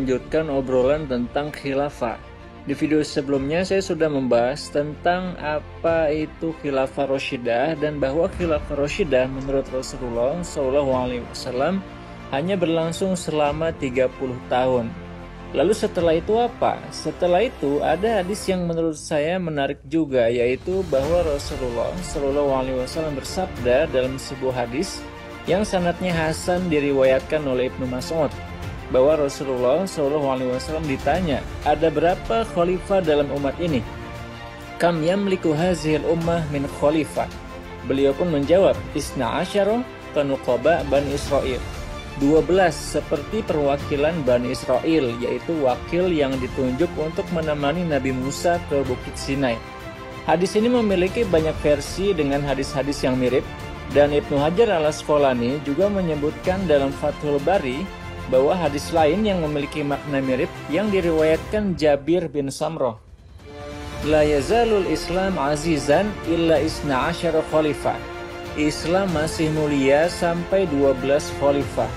melanjutkan obrolan tentang khilafah. Di video sebelumnya saya sudah membahas tentang apa itu khilafah Rasyidah dan bahwa khilafah Rasyidah menurut Rasulullah SAW hanya berlangsung selama 30 tahun. Lalu setelah itu apa? Setelah itu ada hadis yang menurut saya menarik juga, yaitu bahwa Rasulullah SAW bersabda dalam sebuah hadis yang sanadnya hasan diriwayatkan oleh Ibnu Mas'ud, bahwa Rasulullah SAW ditanya, ada berapa khalifah dalam umat ini? Kam yamliku hazihil ummah min khalifah? Beliau pun menjawab, Isna asyara kanuqaba Bani Israel. 12 seperti perwakilan Bani Israel, yaitu wakil yang ditunjuk untuk menemani Nabi Musa ke Bukit Sinai. Hadis ini memiliki banyak versi dengan hadis-hadis yang mirip, dan Ibnu Hajar al-Asqalani juga menyebutkan dalam Fathul Bari bahwa hadis lain yang memiliki makna mirip yang diriwayatkan Jabir bin Samroh. La yazalul Islam azizan illa isna asyara khalifah. Islam masih mulia sampai 12 khalifah.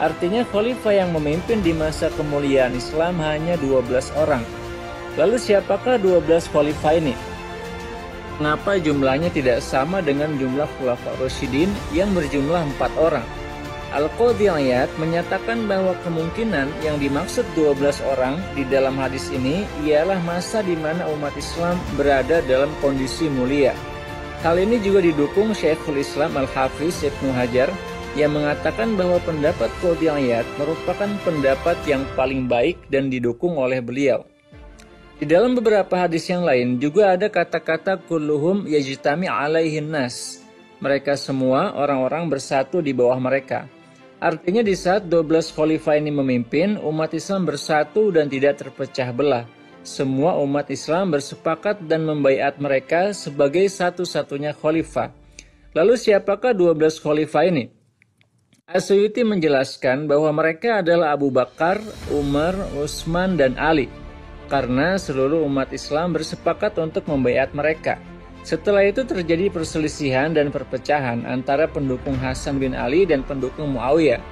Artinya khalifah yang memimpin di masa kemuliaan Islam hanya 12 orang. Lalu siapakah 12 khalifah ini? Kenapa jumlahnya tidak sama dengan jumlah khulafa Rasyidin yang berjumlah 4 orang? Al-Qadhi Iyad menyatakan bahwa kemungkinan yang dimaksud 12 orang di dalam hadis ini ialah masa di mana umat Islam berada dalam kondisi mulia. Hal ini juga didukung Syekhul Islam Al-Hafiz Ibnu Hajar yang mengatakan bahwa pendapat Qadhi Iyad merupakan pendapat yang paling baik dan didukung oleh beliau. Di dalam beberapa hadis yang lain juga ada kata-kata kulluhum yajtami alaihin nas. Mereka semua orang-orang bersatu di bawah mereka. Artinya di saat 12 khalifah ini memimpin, umat Islam bersatu dan tidak terpecah belah. Semua umat Islam bersepakat dan membaiat mereka sebagai satu-satunya khalifah. Lalu siapakah 12 khalifah ini? As-Suyuti menjelaskan bahwa mereka adalah Abu Bakar, Umar, Utsman, dan Ali. Karena seluruh umat Islam bersepakat untuk membaiat mereka. Setelah itu terjadi perselisihan dan perpecahan antara pendukung Hasan bin Ali dan pendukung Muawiyah.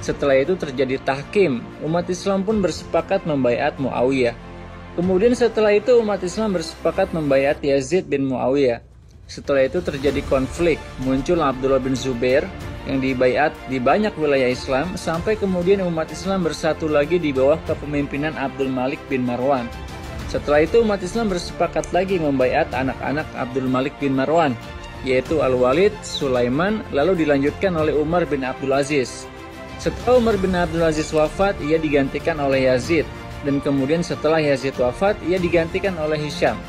Setelah itu terjadi tahkim, umat Islam pun bersepakat membaiat Muawiyah. Kemudian setelah itu umat Islam bersepakat membaiat Yazid bin Muawiyah. Setelah itu terjadi konflik, muncul Abdullah bin Zubair yang dibaiat di banyak wilayah Islam, sampai kemudian umat Islam bersatu lagi di bawah kepemimpinan Abdul Malik bin Marwan. Setelah itu umat Islam bersepakat lagi membaiat anak-anak Abdul Malik bin Marwan, yaitu Al-Walid, Sulaiman, lalu dilanjutkan oleh Umar bin Abdul Aziz. Setelah Umar bin Abdul Aziz wafat, ia digantikan oleh Yazid, dan kemudian setelah Yazid wafat, ia digantikan oleh Hisham.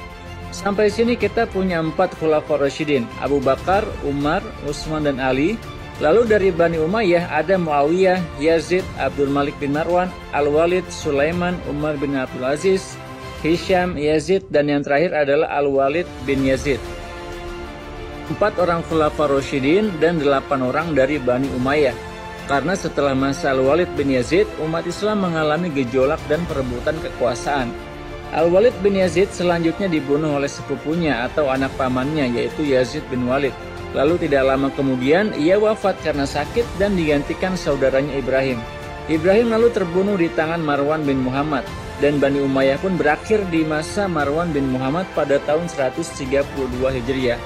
Sampai sini kita punya 4 khulafa Rasyidin, Abu Bakar, Umar, Utsman, dan Ali. Lalu dari Bani Umayyah ada Muawiyah, Yazid, Abdul Malik bin Marwan, Al-Walid, Sulaiman, Umar bin Abdul Aziz, Hisham, Yazid, dan yang terakhir adalah Al-Walid bin Yazid. 4 orang khulafa Rasyidin dan 8 orang dari Bani Umayyah. Karena setelah masa Al-Walid bin Yazid, umat Islam mengalami gejolak dan perebutan kekuasaan. Al-Walid bin Yazid selanjutnya dibunuh oleh sepupunya atau anak pamannya, yaitu Yazid bin Walid. Lalu tidak lama kemudian ia wafat karena sakit dan digantikan saudaranya Ibrahim. Ibrahim lalu terbunuh di tangan Marwan bin Muhammad, dan Bani Umayyah pun berakhir di masa Marwan bin Muhammad pada tahun 132 Hijriah.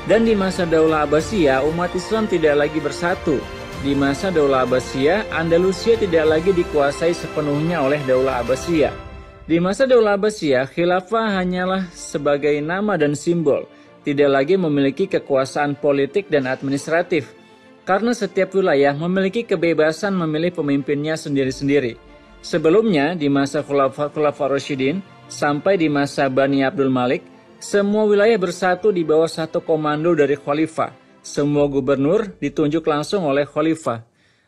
Dan di masa Daulah Abbasiyah umat Islam tidak lagi bersatu. Di masa Daulah Abbasiyah, Andalusia tidak lagi dikuasai sepenuhnya oleh Daulah Abbasiyah. Di masa Daulah Abbasiyah, khilafah hanyalah sebagai nama dan simbol, tidak lagi memiliki kekuasaan politik dan administratif, karena setiap wilayah memiliki kebebasan memilih pemimpinnya sendiri-sendiri. Sebelumnya, di masa Khulafa Rasyidin sampai di masa Bani Abdul Malik, semua wilayah bersatu di bawah satu komando dari khalifah. Semua gubernur ditunjuk langsung oleh khalifah.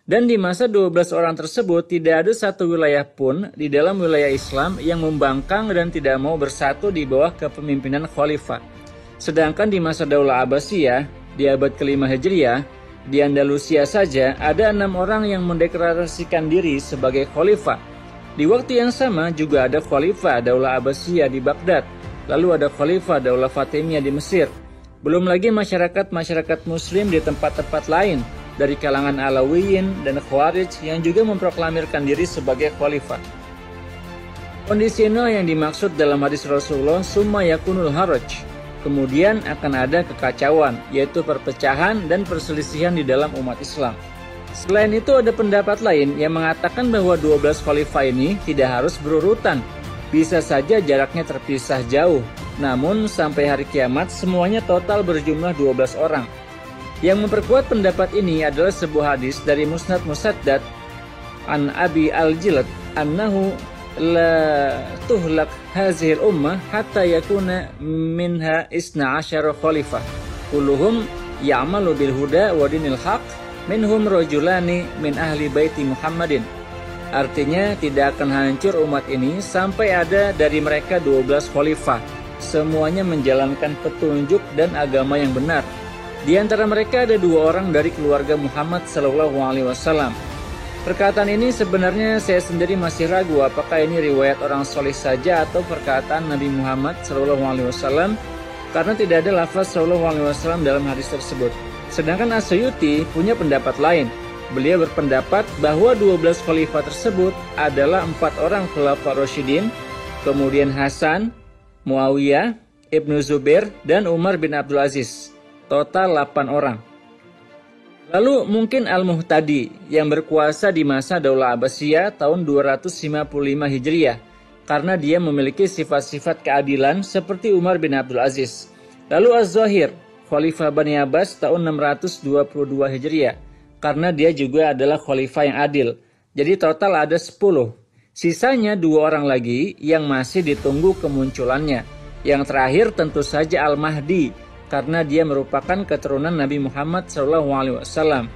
Dan di masa 12 orang tersebut, tidak ada satu wilayah pun di dalam wilayah Islam yang membangkang dan tidak mau bersatu di bawah kepemimpinan khalifah. Sedangkan di masa Daulah Abbasiyah, di abad ke-5 Hijriah, di Andalusia saja ada 6 orang yang mendeklarasikan diri sebagai khalifah. Di waktu yang sama juga ada khalifah Daulah Abbasiyah di Baghdad, lalu ada khalifah Daulah Fatimiyah di Mesir. Belum lagi masyarakat muslim di tempat-tempat lain, dari kalangan Alawiyin dan Khawarij yang juga memproklamirkan diri sebagai khalifah. Kondisional yang dimaksud dalam hadis Rasulullah summa yakunul haraj. Kemudian akan ada kekacauan, yaitu perpecahan dan perselisihan di dalam umat Islam. Selain itu ada pendapat lain yang mengatakan bahwa 12 khalifah ini tidak harus berurutan. Bisa saja jaraknya terpisah jauh. Namun sampai hari kiamat semuanya total berjumlah 12 orang. Yang memperkuat pendapat ini adalah sebuah hadis dari Musnad Musaddad an Abi al-Jilad annahu la tuhlak hazihil ummah hatta yakuna minha isna asyara khalifah kulluhum ya'malu bil huda wa dinil haq minhum rajulani min ahli baiti Muhammadin. Artinya tidak akan hancur umat ini sampai ada dari mereka 12 khalifah, semuanya menjalankan petunjuk dan agama yang benar. Di antara mereka ada 2 orang dari keluarga Muhammad SAW. Perkataan ini sebenarnya saya sendiri masih ragu apakah ini riwayat orang soleh saja atau perkataan Nabi Muhammad SAW, karena tidak ada lafaz SAW dalam hadis tersebut. Sedangkan As-Suyuti punya pendapat lain. Beliau berpendapat bahwa 12 khalifah tersebut adalah 4 orang khulafa Rasyidin, kemudian Hasan, Muawiyah, Ibnu Zubair, dan Umar bin Abdul Aziz. Total 8 orang. Lalu mungkin Al-Muhtadi yang berkuasa di masa Daulah Abbasiyah tahun 255 Hijriah karena dia memiliki sifat-sifat keadilan seperti Umar bin Abdul Aziz. Lalu Az-Zahir, Khalifah Bani Abbas tahun 622 Hijriah karena dia juga adalah khalifah yang adil. Jadi total ada 10. Sisanya 2 orang lagi yang masih ditunggu kemunculannya. Yang terakhir tentu saja Al-Mahdi, karena dia merupakan keturunan Nabi Muhammad SAW.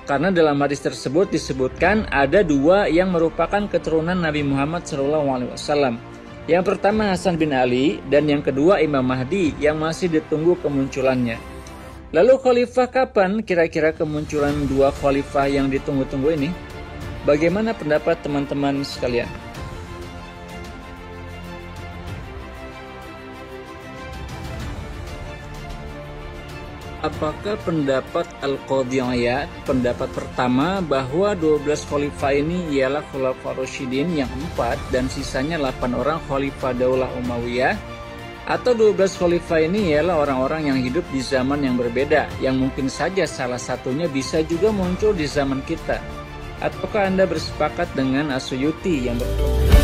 Karena dalam hadis tersebut disebutkan ada 2 yang merupakan keturunan Nabi Muhammad SAW. Yang pertama Hasan bin Ali dan yang kedua Imam Mahdi yang masih ditunggu kemunculannya. Lalu khalifah kapan kira-kira kemunculan 2 khalifah yang ditunggu-tunggu ini? Bagaimana pendapat teman-teman sekalian? Apakah pendapat Al-Qadhi Iyad, pendapat pertama bahwa 12 khalifah ini ialah khulafa Rasyidin yang 4 dan sisanya 8 orang khalifah Daulah Umayyah, atau 12 khalifah ini ialah orang-orang yang hidup di zaman yang berbeda, yang mungkin saja salah satunya bisa juga muncul di zaman kita? Ataukah Anda bersepakat dengan As-Suyuti yang berpendapat